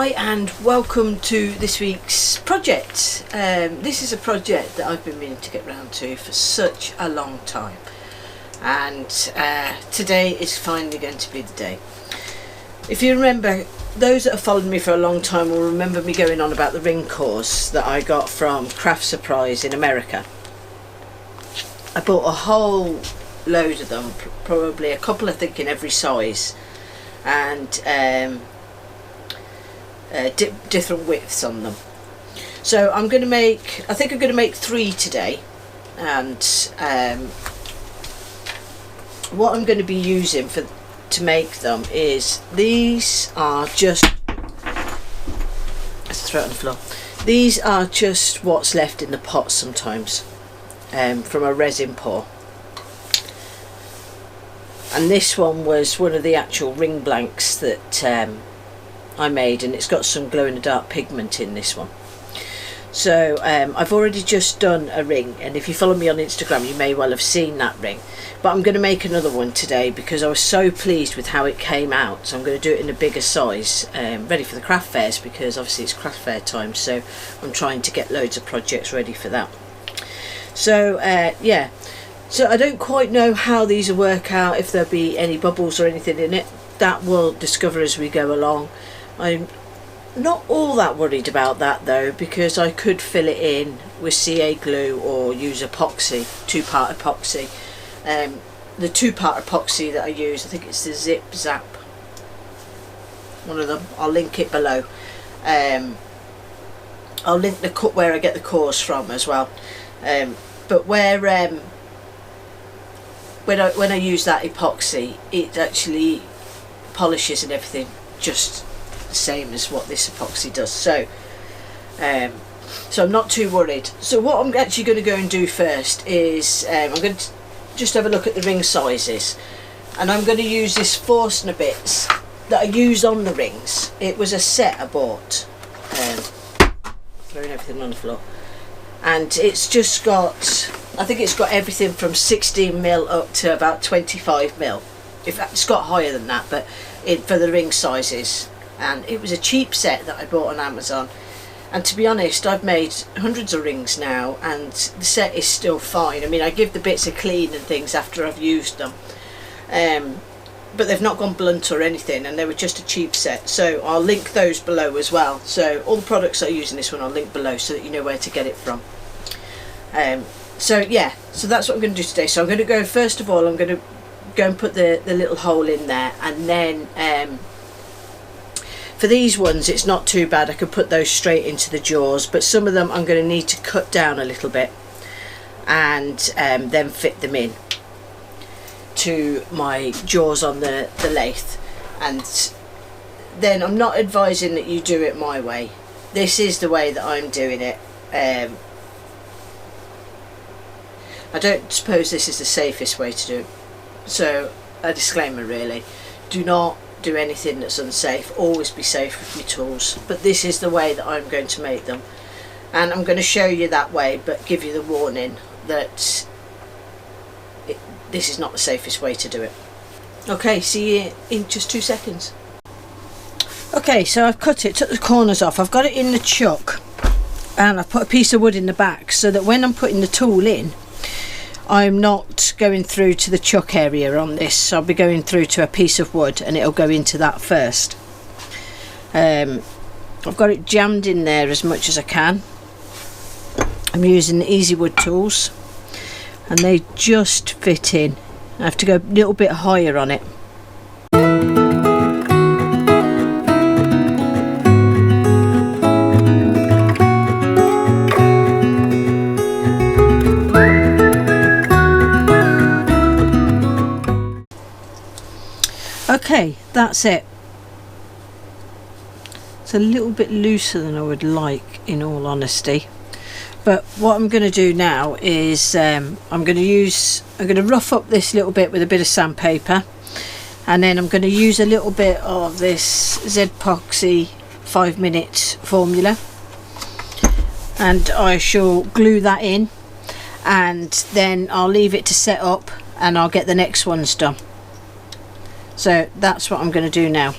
Hi and welcome to this week's project. This is a project that I've been meaning to get round to for such a long time, and today is finally going to be the day. If you remember, those that have followed me for a long time will remember me going on about the ring cores that I got from Craft Surprise in America. I bought a whole load of them, probably a couple I think in every size, and different widths on them. So I'm going to make, I think I'm going to make 3 today, and what I'm going to be using to make them is, these are just, let's throw it on the floor, these are just what's left in the pot sometimes from a resin pour. And this one was one of the actual ring blanks that I made, and it's got some glow in the dark pigment in this one. So I've already just done a ring, and if you follow me on Instagram you may well have seen that ring, but I'm going to make another one today because I was so pleased with how it came out. So I'm going to do it in a bigger size, ready for the craft fairs, because obviously it's craft fair time, so I'm trying to get loads of projects ready for that. So yeah, so I don't quite know how these will work out, if there'll be any bubbles or anything in it. That we'll discover as we go along. I'm not all that worried about that though, because I could fill it in with CA glue or use epoxy, 2-part epoxy. The 2-part epoxy that I use, I think it's the Zip Zap, one of them. I'll link it below. I'll link the cut where I get the cores from as well. But where when I use that epoxy, it actually polishes and everything just the same as what this epoxy does. So so I'm not too worried. So what I'm actually going to go and do first is I'm going to just have a look at the ring sizes, and I'm going to use this Forstner bits that I use on the rings. It was a set I bought, throwing everything on the floor, and it's just got, I think it's got everything from 16mm up to about 25mm. In fact, it's got higher than that, but for the ring sizes. And it was a cheap set that I bought on Amazon, and to be honest, I've made hundreds of rings now and the set is still fine. I mean, I give the bits a clean and things after I've used them, but they've not gone blunt or anything, and they were just a cheap set. So I'll link those below as well. So all the products I use in this one I'll link below so that you know where to get it from. So yeah, so that's what I'm going to do today. So I'm going to go, first of all I'm going to go and put the little hole in there, and then for these ones it's not too bad, I could put those straight into the jaws, but some of them I'm going to need to cut down a little bit and then fit them in to my jaws on the lathe. And then I'm not advising that you do it my way, this is the way that I'm doing it. I don't suppose this is the safest way to do it, so a disclaimer really, do not do anything that's unsafe, always be safe with your tools, but this is the way that I'm going to make them, and I'm going to show you that way, but give you the warning that this is not the safest way to do it. Okay, see you in just 2 seconds. Okay, so I've cut it, took the corners off, I've got it in the chuck, and I've put a piece of wood in the back so that when I'm putting the tool in, I'm not going through to the chuck area on this. So I'll be going through to a piece of wood and it'll go into that first. I've got it jammed in there as much as I can. I'm using the Easy Wood tools and they just fit in. I have to go a little bit higher on it. Okay, that's it. It's a little bit looser than I would like, in all honesty, but what I'm going to do now is I'm going to rough up this little bit with a bit of sandpaper, and then I'm going to use a little bit of this Z-Poxy 5-minute formula, and I shall glue that in, and then I'll leave it to set up and I'll get the next ones done. So that's what I'm going to do now.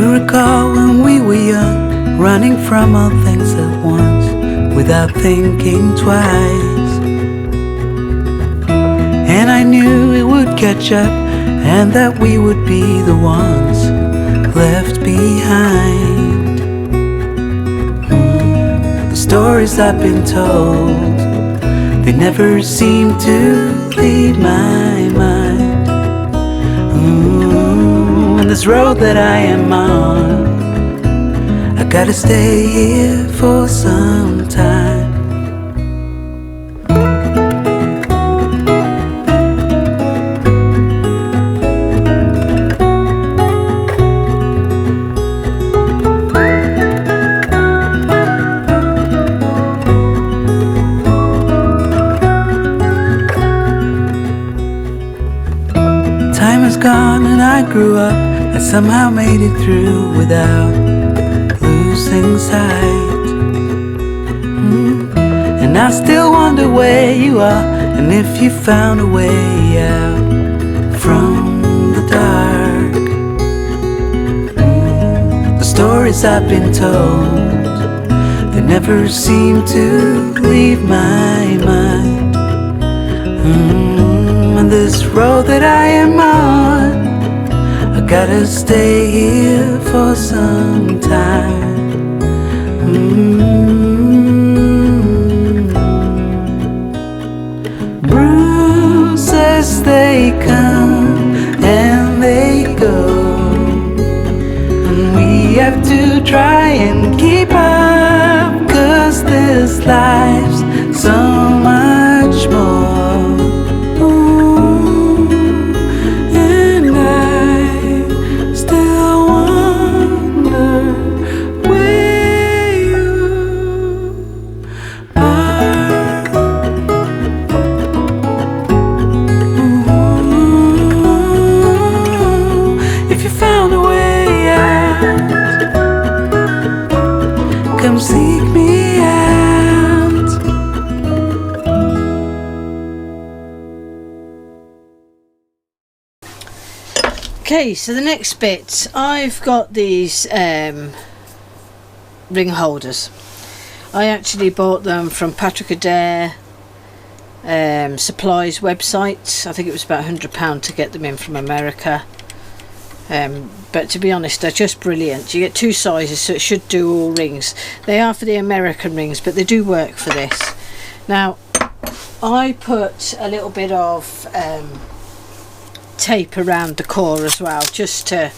you recall when we were young, running from all things at once, without thinking twice? And I knew it would catch up, and that we would be the ones left behind. The stories I've been told, they never seem to leave my mind. And this road that I am on, I gotta stay here for some time. Time is gone and I grew up. I somehow made it through without losing sight. And I still wonder where you are, and if you found a way out from the dark. The stories I've been told, they never seem to leave my mind. And this road that I am on, I gotta stay here for some time. Bruises, they come and they go, and we have to try and keep up, 'cause this life's so much more. Seek me out. Okay, so the next bit, I've got these ring holders. I actually bought them from Patrick Adair Supplies website. I think it was about £100 to get them in from America. But to be honest, they're just brilliant. You get two sizes, so it should do all rings. They are for the American rings, but they do work for this. Now, I put a little bit of tape around the core as well, just to...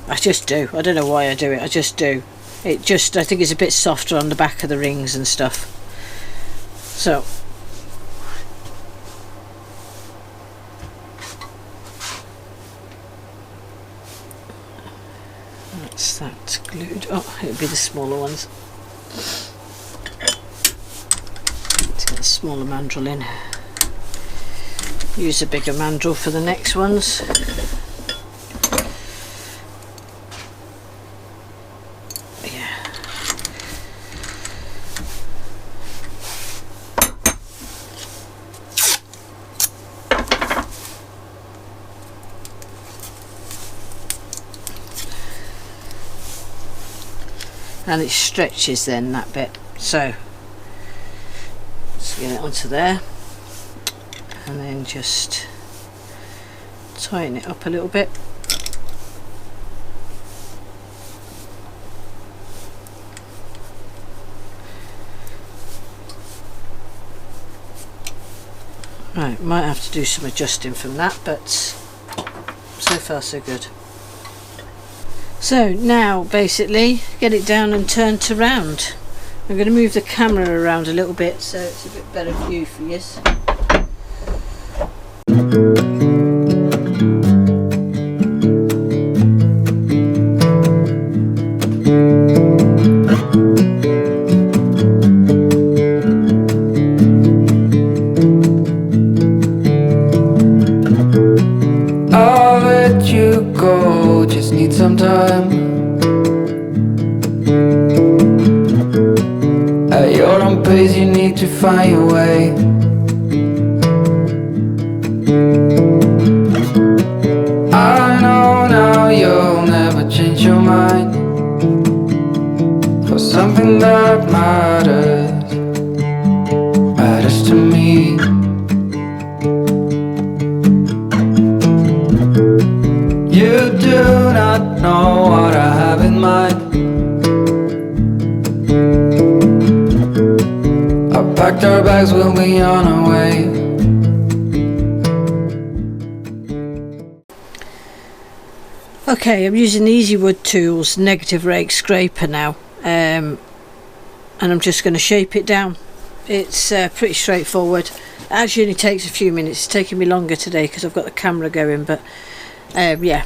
I just do. I don't know why I do it. I just do. It just, I think it's a bit softer on the back of the rings and stuff. So... that's that glued. Oh, it'll be the smaller ones. Let's get the smaller mandrel in. Use a bigger mandrel for the next ones. Yeah. And it stretches then, that bit, so let's get it onto there and then just tighten it up a little bit. Right, might have to do some adjusting from that, but so far so good. So now basically get it down and turned around. I'm going to move the camera around a little bit so it's a bit better view for you. I'll let you go, just need some time. At your own pace, you need to find your way. I know now you'll never change. packed our bags, we'll be on our way. Okay, I'm using the Easy Wood Tools negative rake scraper now, and I'm just going to shape it down. It's pretty straightforward. It actually only takes a few minutes. It's taking me longer today because I've got the camera going, but yeah.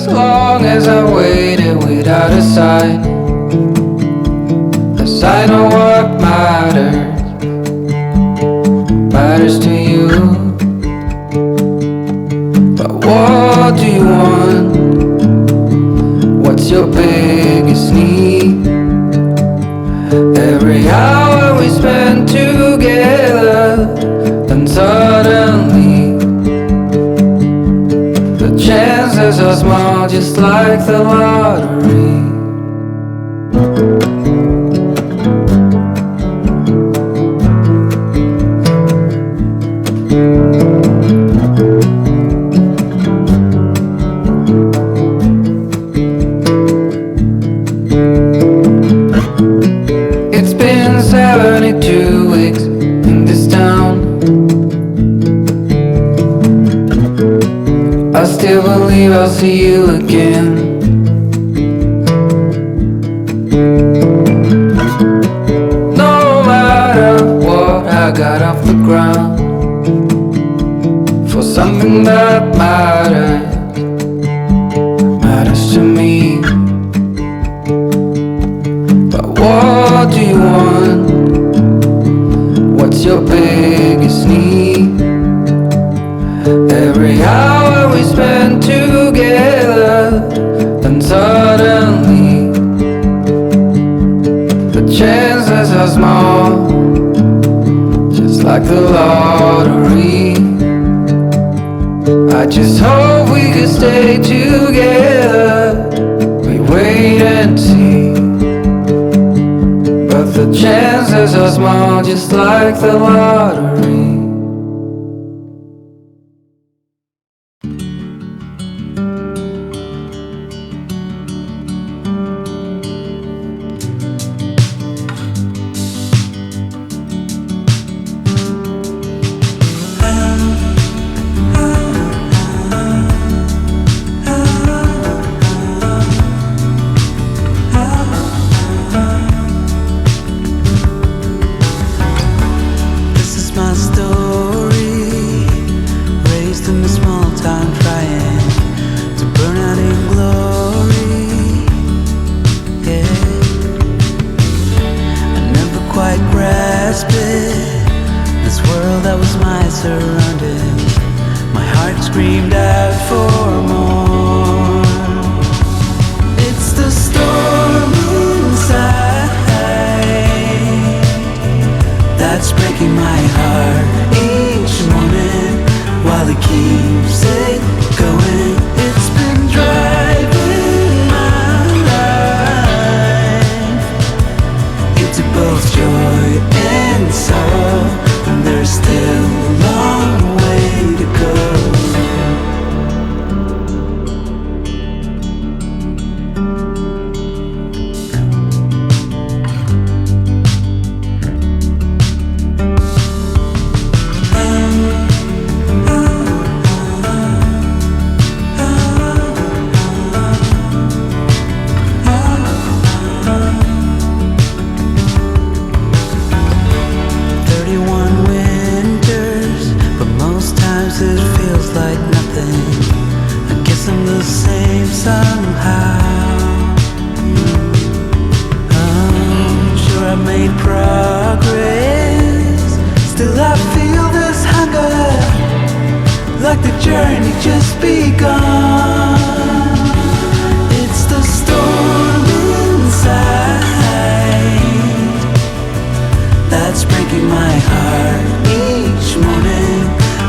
Long as I waited without a sign, 'cause I know what matters to you. But what do you want? What's your biggest need? Every hour we spend together, then suddenly the chances are small, just like the lottery. It's been 72 weeks in this town. I still believe I'll see you again. No matter what, I got off the ground for something that matters to me. But what do you want? What's your biggest need? Every hour we spend together, then suddenly the chances are small, just like the lottery. I just hope we could stay together. We wait and see, but the chances are small, just like the lottery.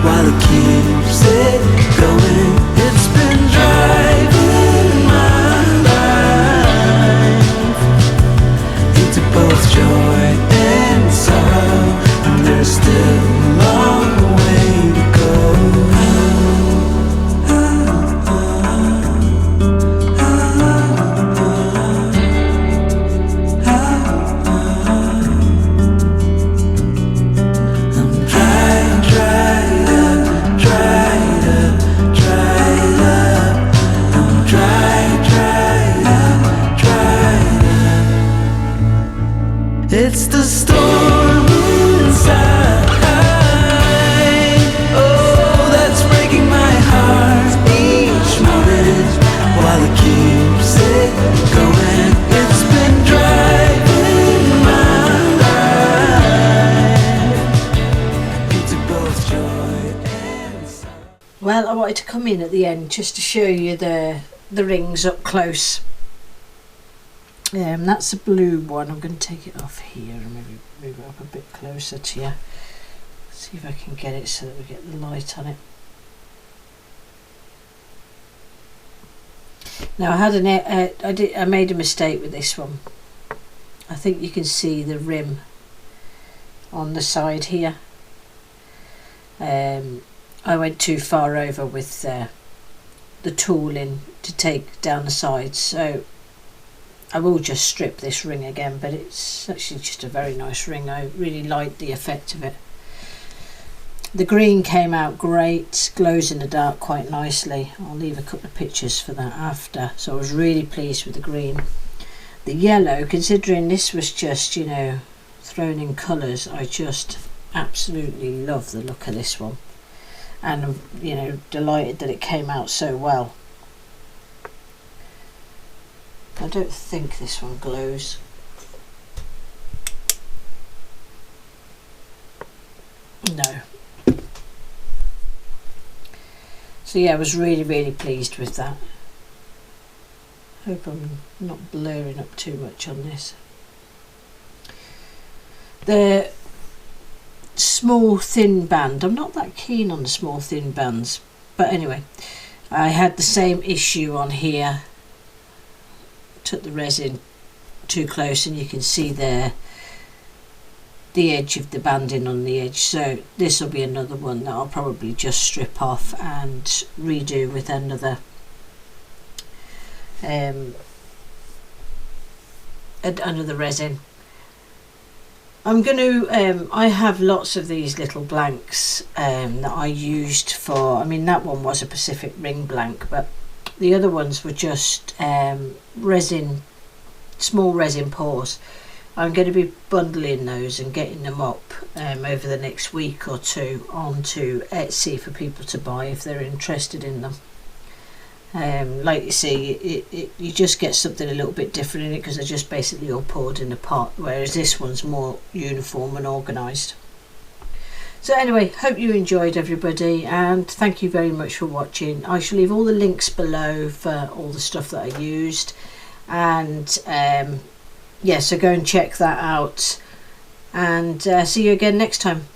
While while it keeps it going. It's been driving my life into both joy and sorrow, and there's still a long way to go. It's the storm inside. Oh, that's breaking my heart each morning while it keeps it going. It's been driving my life into both joy and sorrow. Well, I wanted to come in at the end just to show you the rings up close. That's a blue one. I'm going to take it off here and maybe move it up a bit closer to you. See if I can get it so that we get the light on it. Now I had I made a mistake with this one. I think you can see the rim on the side here. I went too far over with the tooling to take down the sides, so I will just strip this ring again, but it's actually just a very nice ring. I really like the effect of it. The green came out great, glows in the dark quite nicely. I'll leave a couple of pictures for that after. So I was really pleased with the green. The yellow, considering this was just, you know, thrown in colours, I just absolutely love the look of this one. And I'm, you know, delighted that it came out so well. I don't think this one glows. No. So yeah, I was really pleased with that. Hope I'm not blurring up too much on this. The small thin band, I'm not that keen on the small thin bands, but anyway, I had the same issue on here. Took the resin too close and you can see there the edge of the banding on the edge, so this will be another one that I'll probably just strip off and redo with another another resin. I'm going to I have lots of these little blanks that I used for, I mean that one was a Pacific ring blank, but the other ones were just resin, small resin pours. I'm going to be bundling those and getting them up over the next week or two onto Etsy for people to buy if they're interested in them. Like you see, you just get something a little bit different in it because they're just basically all poured in a pot, whereas this one's more uniform and organised. So anyway, hope you enjoyed everybody, and thank you very much for watching. I shall leave all the links below for all the stuff that I used, and yeah, so go and check that out, and see you again next time.